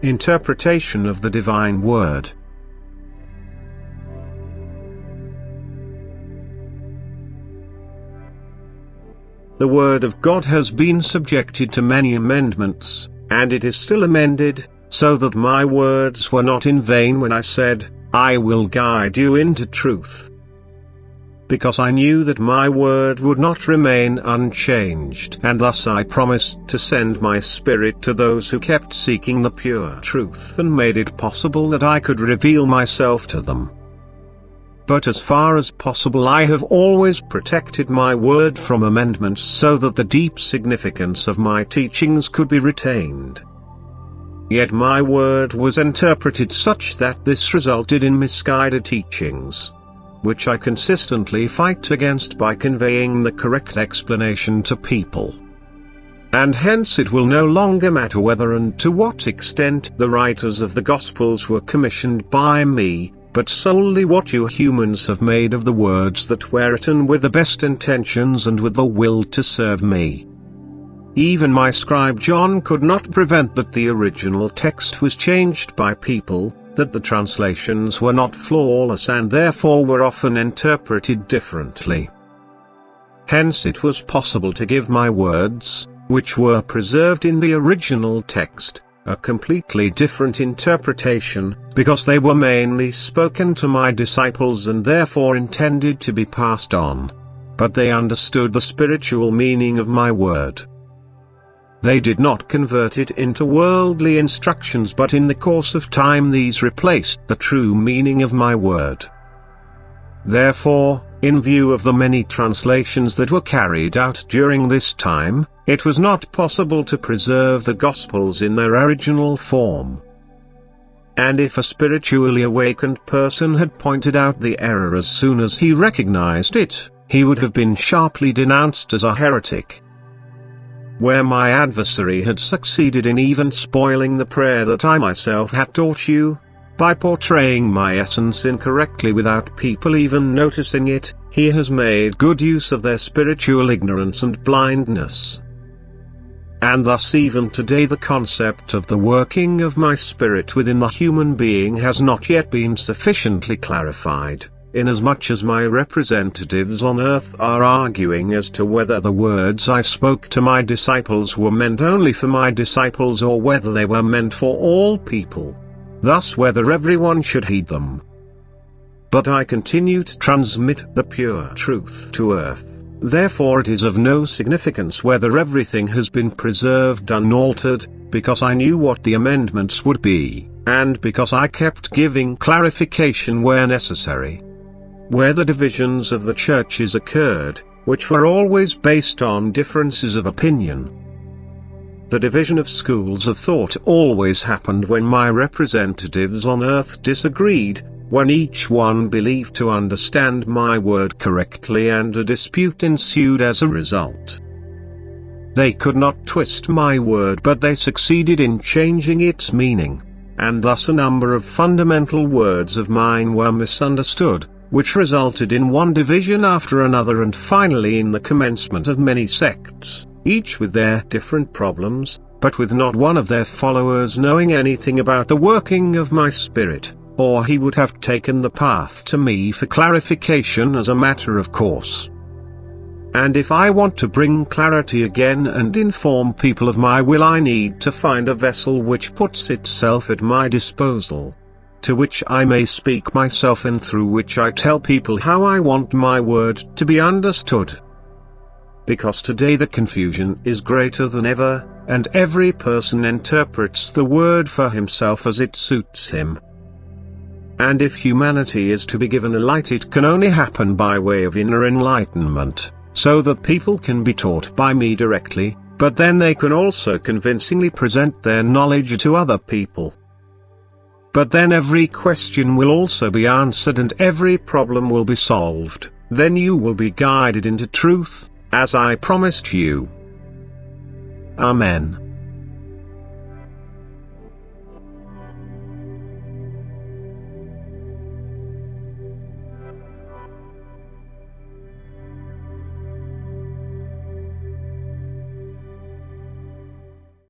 Interpretation of the Divine Word. The Word of God has been subjected to many amendments, and it is still amended, so that my words were not in vain when I said, I will guide you into truth. Because I knew that my word would not remain unchanged, and thus I promised to send my Spirit to those who kept seeking the pure truth and made it possible that I could reveal myself to them. But as far as possible I have always protected my word from amendments so that the deep significance of my teachings could be retained. Yet my word was interpreted such that this resulted in misguided teachings, which I consistently fight against by conveying the correct explanation to people. And hence it will no longer matter whether and to what extent the writers of the Gospels were commissioned by me, but solely what you humans have made of the words that were written with the best intentions and with the will to serve me. Even my scribe John could not prevent that the original text was changed by people, that the translations were not flawless and therefore were often interpreted differently. Hence it was possible to give my words, which were preserved in the original text, a completely different interpretation, because they were mainly spoken to my disciples and therefore intended to be passed on. But they understood the spiritual meaning of my word. They did not convert it into worldly instructions, but in the course of time these replaced the true meaning of my word. Therefore, in view of the many translations that were carried out during this time, it was not possible to preserve the Gospels in their original form. And if a spiritually awakened person had pointed out the error as soon as he recognized it, he would have been sharply denounced as a heretic. Where my adversary had succeeded in even spoiling the prayer that I myself had taught you, by portraying my essence incorrectly without people even noticing it, he has made good use of their spiritual ignorance and blindness. And thus even today the concept of the working of my Spirit within the human being has not yet been sufficiently clarified, inasmuch as my representatives on earth are arguing as to whether the words I spoke to my disciples were meant only for my disciples or whether they were meant for all people, thus whether everyone should heed them. But I continue to transmit the pure truth to earth, therefore it is of no significance whether everything has been preserved unaltered, because I knew what the amendments would be, and because I kept giving clarification where necessary. Where the divisions of the churches occurred, which were always based on differences of opinion. The division of schools of thought always happened when my representatives on earth disagreed, when each one believed to understand my word correctly and a dispute ensued as a result. They could not twist my word, but they succeeded in changing its meaning, and thus a number of fundamental words of mine were misunderstood, which resulted in one division after another and finally in the commencement of many sects, each with their different problems, but with not one of their followers knowing anything about the working of my Spirit, or he would have taken the path to me for clarification as a matter of course. And if I want to bring clarity again and inform people of my will, I need to find a vessel which puts itself at my disposal, to which I may speak myself and through which I tell people how I want my word to be understood. Because today the confusion is greater than ever, and every person interprets the word for himself as it suits him. And if humanity is to be given a light, it can only happen by way of inner enlightenment, so that people can be taught by me directly, but then they can also convincingly present their knowledge to other people. But then every question will also be answered and every problem will be solved, then you will be guided into truth, as I promised you. Amen.